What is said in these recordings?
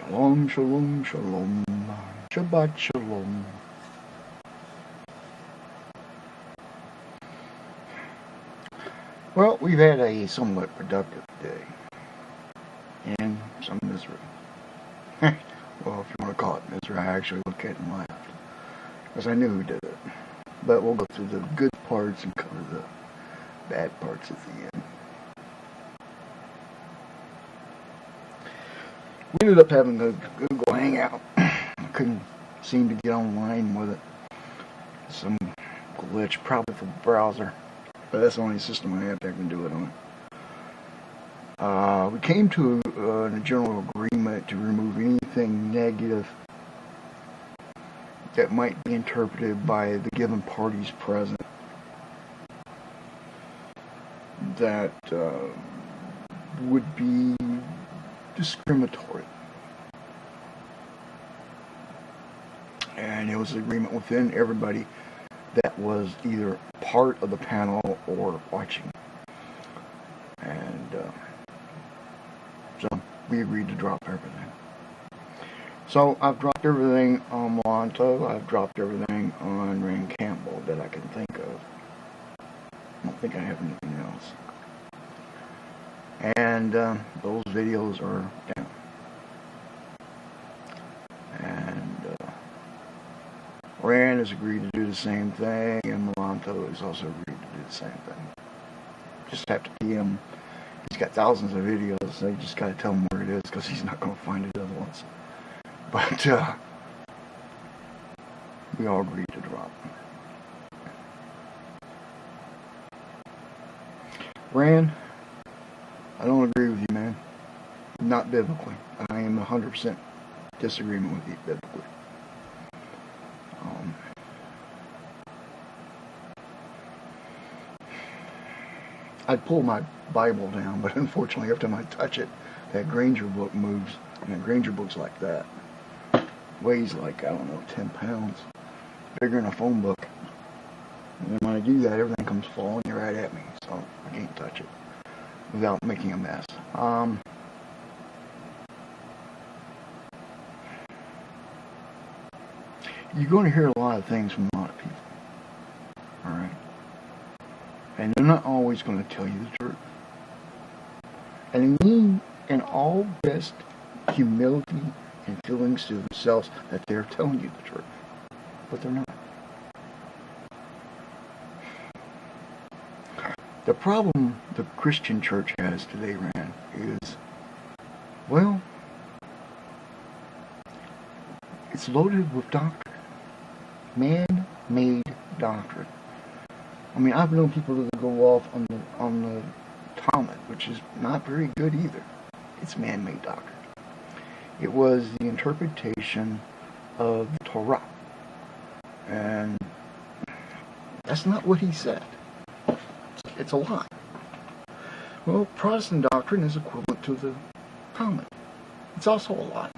Shalom, shalom, shalom. Shabbat shalom. Well, we've had a somewhat productive day. And some misery. Well, if you want to call it misery, I actually look at it and laughed. Because I knew who did it. But we'll go through the good parts and cover the bad parts at the end. We ended up having a Google Hangout. I couldn't seem to get online with it. Some glitch, probably for the browser. But that's the only system I have that can do it on. We came to a general agreement to remove anything negative that might be interpreted by the given parties present that would be discriminatory. And it was an agreement within everybody that was either part of the panel or watching. And so we agreed to drop everything. So I've dropped everything on Molado. I've dropped everything on Rand Campbell that I can think of. I don't think I have anything else. And those videos are down. And Rand has agreed to do the same thing, and Molado has also agreed to do the same thing. Just have to PM. He's got thousands of videos, so you just got to tell him where it is, because he's not going to find it otherwise. But we all agreed to drop. Rand, I don't agree with you, man. Not biblically. I am 100% disagreement with you biblically. I'd pull my Bible down, but unfortunately every time I touch it, that Granger book moves. And that Granger book's like that. Weighs like, I don't know, 10 pounds. Bigger than a phone book. And then when I do that, everything comes falling right at me. So I can't touch it without making a mess. You're going to hear a lot of things from a lot of people. Alright? And they're not always going to tell you the truth. And they mean in all best humility and feelings to themselves that they're telling you the truth. But they're not. The problem the Christian church has today, Rand, is, well, it's loaded with doctrine. Man-made doctrine. I mean, I've known people that go off on the Talmud, which is not very good either. It's man-made doctrine. It was the interpretation of the Torah. And that's not what he said. It's a lie. Well, Protestant doctrine is equivalent to the Talmud. It's also a lie.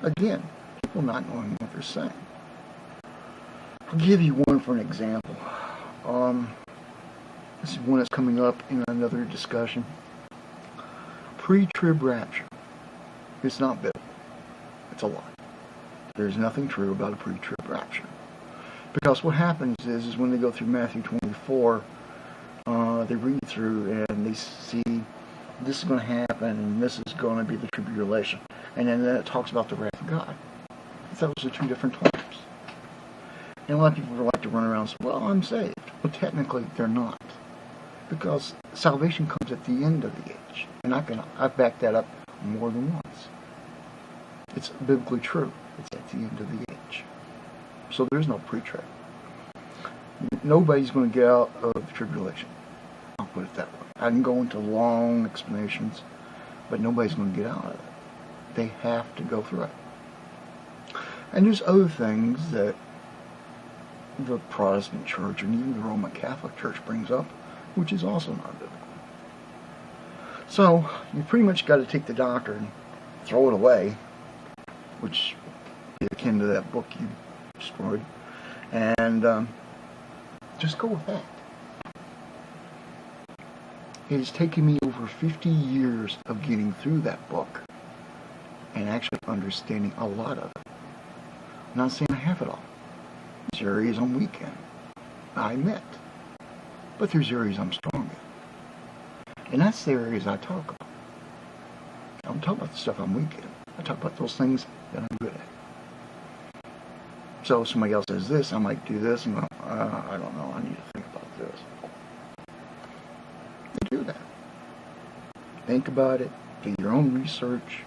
Again, people not knowing what they're saying. I'll give you one for an example. This is one that's coming up in another discussion. Pre-trib rapture. It's not biblical. It's a lie. There's nothing true about a pre-trib rapture. Because what happens is when they go through Matthew 24, they read through and they see this is going to happen and this is going to be the tribulation. And then it talks about the wrath of God. Those are two different times. And a lot of people like to run around and say, well, I'm saved. Well, technically, they're not. Because salvation comes at the end of the age. And I've backed that up more than once. It's biblically true. It's at the end of the age. So there's no pre-trib. Nobody's going to get out of the tribulation. I'll put it that way. I can go into long explanations, but nobody's going to get out of it. They have to go through it. And there's other things that the Protestant church and even the Roman Catholic church brings up, which is also not biblical. So, you pretty much got to take the doctrine, throw it away, which is akin to that book you destroyed, and just go with that. It has taken me over 50 years of getting through that book and actually understanding a lot of it. I'm not saying I have it all. There's areas I'm weak in, I admit. But there's areas I'm strong in. And that's the areas I talk about. I don't talk about the stuff I'm weak in. I talk about those things that I'm good at. So if somebody else says this, I might do this, and go, I don't know, I need to think about this. And do that. Think about it. Do your own research.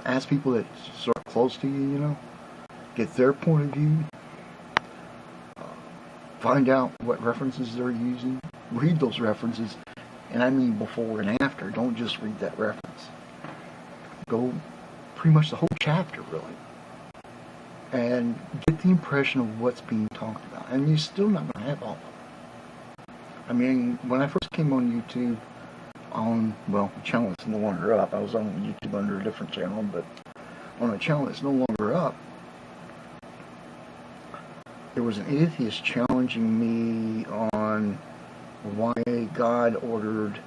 Ask people that sort of close to you, get their point of view. Find out what references they're using. Read those references, and I mean before and after. Don't just read that reference. Go pretty much the whole chapter, really, and get the impression of what's being talked about. And you're still not going to have all of it. I mean, when I first came on YouTube, the channel that's no longer up. I was on YouTube under a different channel, but on a channel that's no longer up, there was an atheist challenging me on why God ordered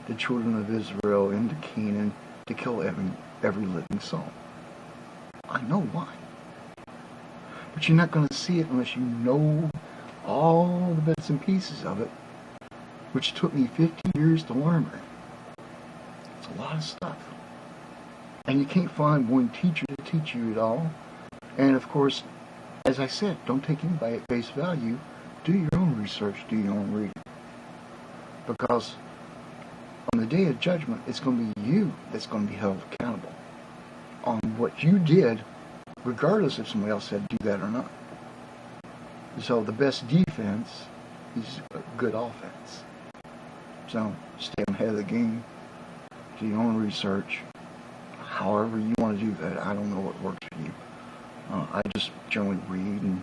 the children of Israel into Canaan to kill every living soul. I know why. But you're not going to see it unless you know all the bits and pieces of it, which took me 50 years to learn it. It's a lot of stuff. And you can't find one teacher to teach you it all. And of course, as I said, don't take anybody at face value. Do your own research, do your own reading. Because on the day of judgment, it's going to be you that's going to be held accountable on what you did, regardless if somebody else said do that or not. So the best defense is a good offense. So stay on ahead of the game, do your own research, however you want to do that. I don't know what works for you. I just generally read, and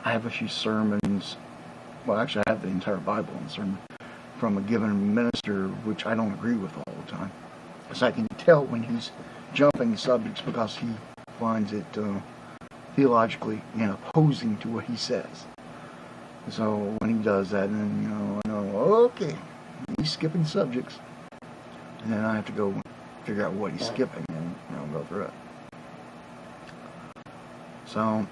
I have a few sermons. Well, actually, I have the entire Bible in sermon from a given minister, which I don't agree with all the time. Because I can tell when he's jumping subjects because he finds it theologically opposing to what he says. So when he does that, then I know, okay, he's skipping subjects, and then I have to go figure out what he's skipping and go through it. So,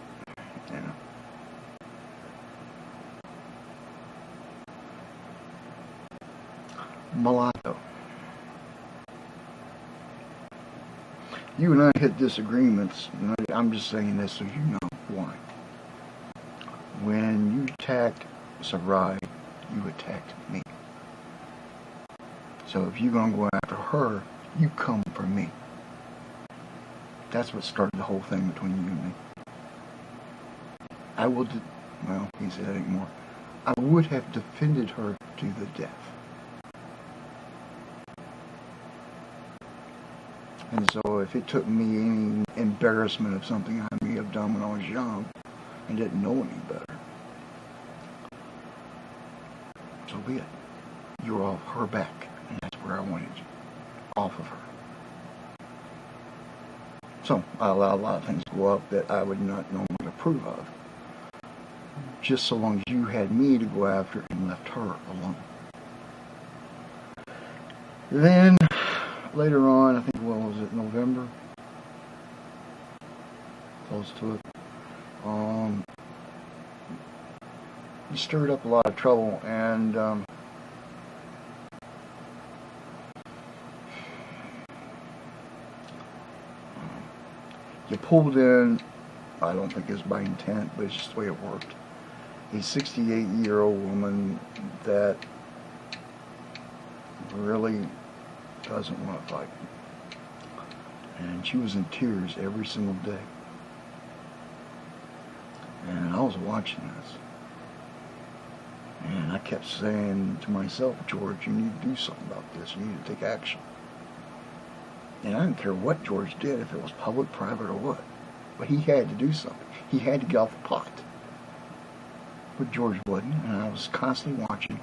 Molado. You and I hit disagreements. I'm just saying this so you know why. When you attacked Sarai, you attacked me. So if you're going to go after her, you come for me. That's what started the whole thing between you and me. I will, he said anymore. I would have defended her to the death. And so if it took me any embarrassment of something I may have done when I was young and didn't know any better, so be it. You're off her back, and that's where I wanted you, off of her. So I allowed a lot of things to go up that I would not normally approve of, just so long as you had me to go after and left her alone. Then later on, I think, was it November? Close to it. You stirred up a lot of trouble, and you pulled in, I don't think it's by intent, but it's just the way it worked, a 68-year-old woman that really doesn't want to fight. And she was in tears every single day. And I was watching this. And I kept saying to myself, George, you need to do something about this. You need to take action. And I didn't care what George did, if it was public, private, or what. But he had to do something. He had to get off the pot. But George wouldn't, and I was constantly watching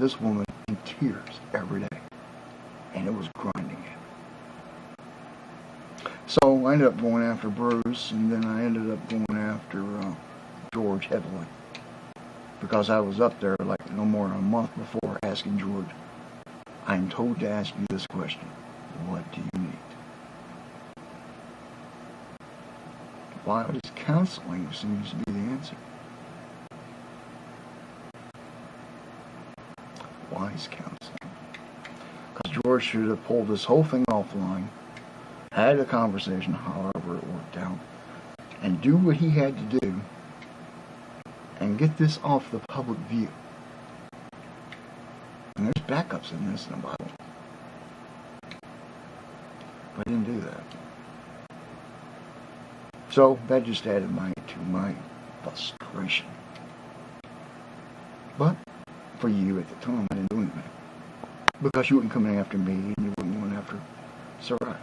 this woman in tears every day. And it was grinding him. So I ended up going after Bruce, and then I ended up going after George heavily. Because I was up there like no more than a month before asking George, I'm told to ask you this question. What do you need? Wise counseling seems to be the answer. Wise counseling. Because George should have pulled this whole thing offline, had a conversation, however it worked out, and do what he had to do, and get this off the public view. And there's backups in this in the Bible. But I didn't do that. So that just added to my frustration. But for you at the time, I didn't do anything. Because you wouldn't come in after me, and you wouldn't come after Sarai.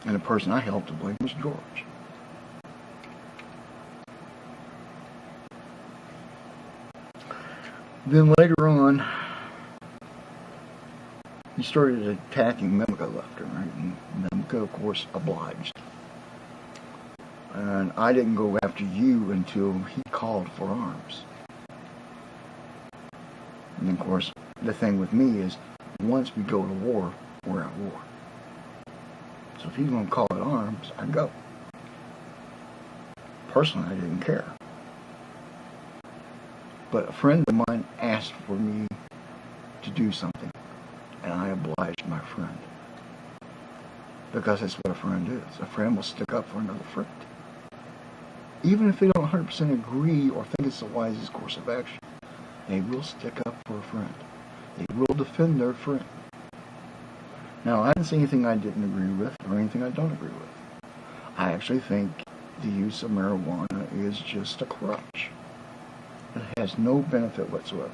And the person I helped to blame was George. Then later on, he started attacking Mimica left and right, and Mimica, of course, obliged. And I didn't go after you until he called for arms. And of course, the thing with me is, once we go to war, we're at war. So if he's going to call it arms, I go. Personally, I didn't care. But a friend of mine asked for me to do something, and I obliged my friend. Because that's what a friend is. A friend will stick up for another friend. Even if they don't 100% agree or think it's the wisest course of action, they will stick up for a friend. They will defend their friend. Now, I didn't see anything I didn't agree with or anything I don't agree with. I actually think the use of marijuana is just a crutch. It has no benefit whatsoever.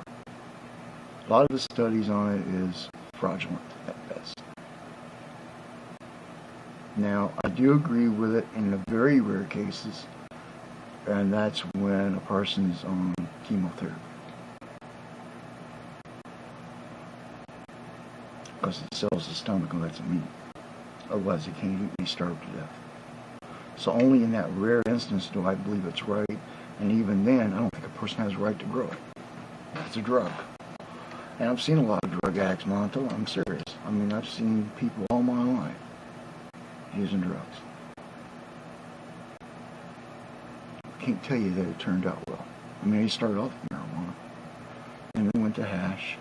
A lot of the studies on it is fraudulent at best. Now, I do agree with it in the very rare cases, and that's when a person's on chemotherapy. Because it sells the stomach and lets them eat. Otherwise, they can't eat and they starve to death. So only in that rare instance do I believe it's right. And even then, I don't think a person has a right to grow it. It's a drug. And I've seen a lot of drug addicts, Monto. I'm serious. I mean, I've seen people all my life using drugs. I can't tell you that it turned out well. I mean, they started off with marijuana. And they went to hash.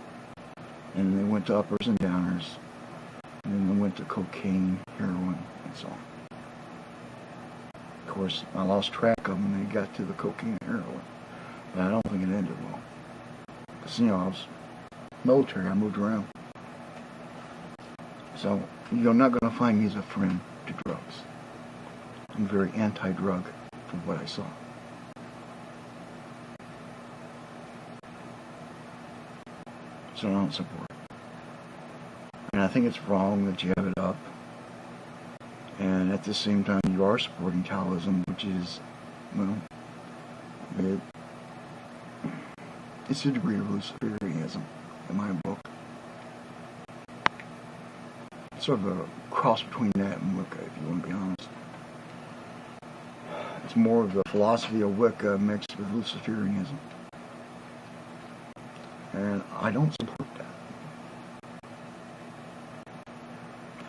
And then they went to uppers and downers. And then they went to cocaine, heroin, and so on. Of course, I lost track of them when they got to the cocaine and heroin. But I don't think it ended well. Because, I was military. I moved around. So, you're not going to find me as a friend to drugs. I'm very anti-drug from what I saw. So I don't support it. And I think it's wrong that you have it up. And at the same time, you are supporting Taoism, which is, well, it's a degree of Luciferianism in my book. It's sort of a cross between that and Wicca, if you want to be honest. It's more of the philosophy of Wicca mixed with Luciferianism. And I don't support that.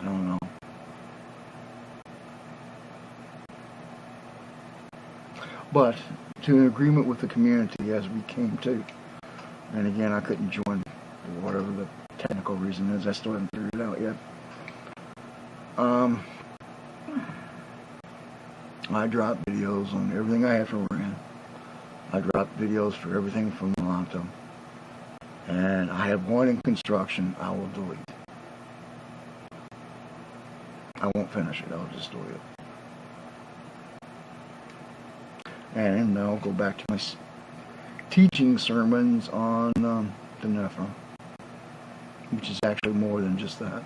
I don't know. But to an agreement with the community as we came to, and again, I couldn't join for whatever the technical reason is. I still haven't figured it out yet. I dropped videos on everything I had for Rand. I dropped videos for everything from Molado. And I have one in construction I will delete. I won't finish it. I'll just delete it. And I'll go back to my teaching sermons on the Nephilim, which is actually more than just that.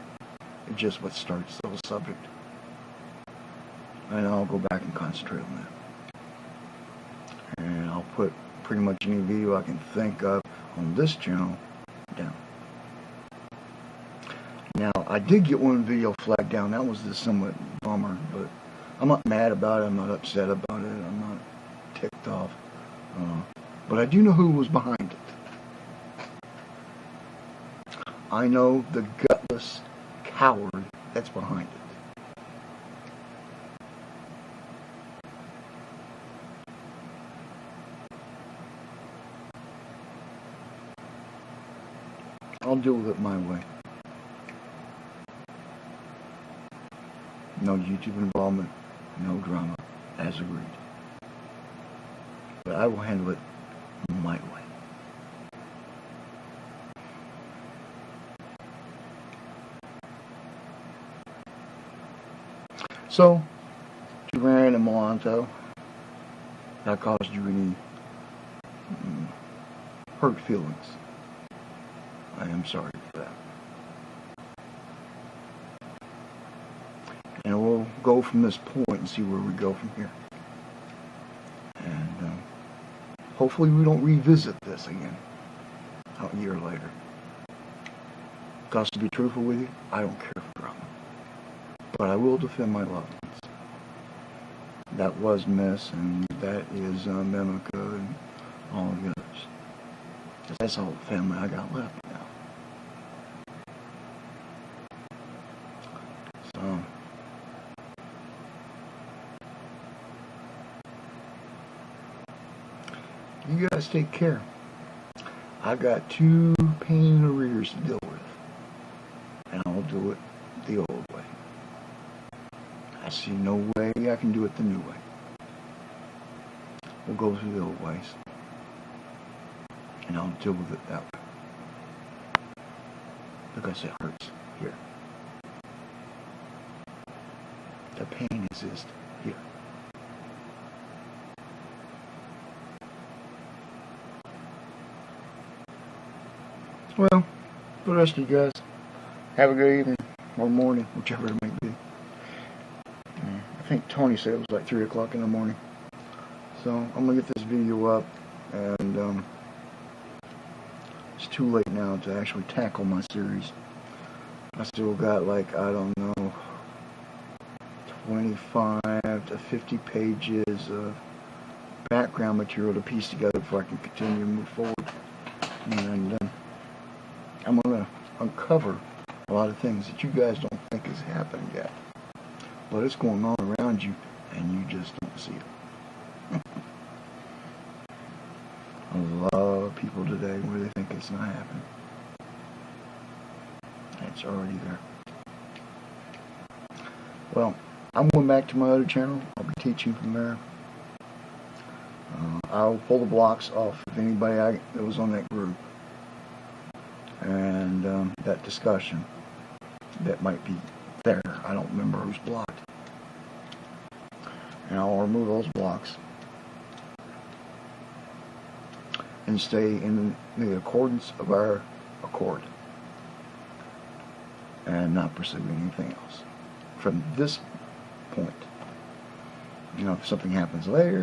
It's just what starts the whole subject. And I'll go back and concentrate on that. And I'll put pretty much any video I can think of on this channel down. Now, I did get one video flagged down. That was the somewhat bummer, but I'm not mad about it. I'm not upset about it. I'm not ticked off. But I do know who was behind it. I know the gutless coward that's behind it. I'll deal with it my way. No YouTube involvement, no drama, as agreed. But I will handle it my way. So, Duran and Molado, that caused you any hurt feelings. I am sorry for that. And we'll go from this point and see where we go from here. And hopefully we don't revisit this again a year later. Because to be truthful with you, I don't care for drama. But I will defend my loved ones. That was Miss, and that is Mimica, and all the others. Because that's all the family I got left now. So, you guys take care. I've got 2 pain arrears to deal with. And I'll do it the old way. I see no way I can do it the new way. We'll go through the old ways. And I'll deal with it that way. Because it hurts here. The pain exists here. Well, for the rest of you guys, have a good evening or morning, whichever it may be. I think Tony said it was like 3 o'clock in the morning. So I'm going to get this video up, and it's too late now to actually tackle my series. I still got like, I don't know, 25 to 50 pages of background material to piece together before I can continue to move forward. And I'm going to uncover a lot of things that you guys don't think is happening yet. But it's going on around you, and you just don't see it. A lot of people today where they think it's not happening. It's already there. Well, I'm going back to my other channel. I'll be teaching from there. I'll pull the blocks off of anybody that was on that group. And that discussion that might be there. I don't remember who's blocked. And I'll remove those blocks and stay in the accordance of our accord and not pursue anything else from this point. You know, if something happens later,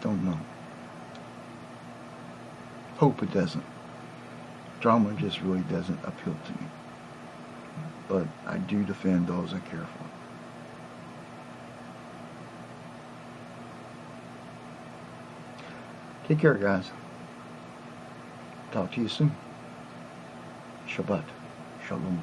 don't know. Hope it doesn't. Drama just really doesn't appeal to me. But I do defend those I care for. Take care, guys. Talk to you soon. Shabbat Shalom.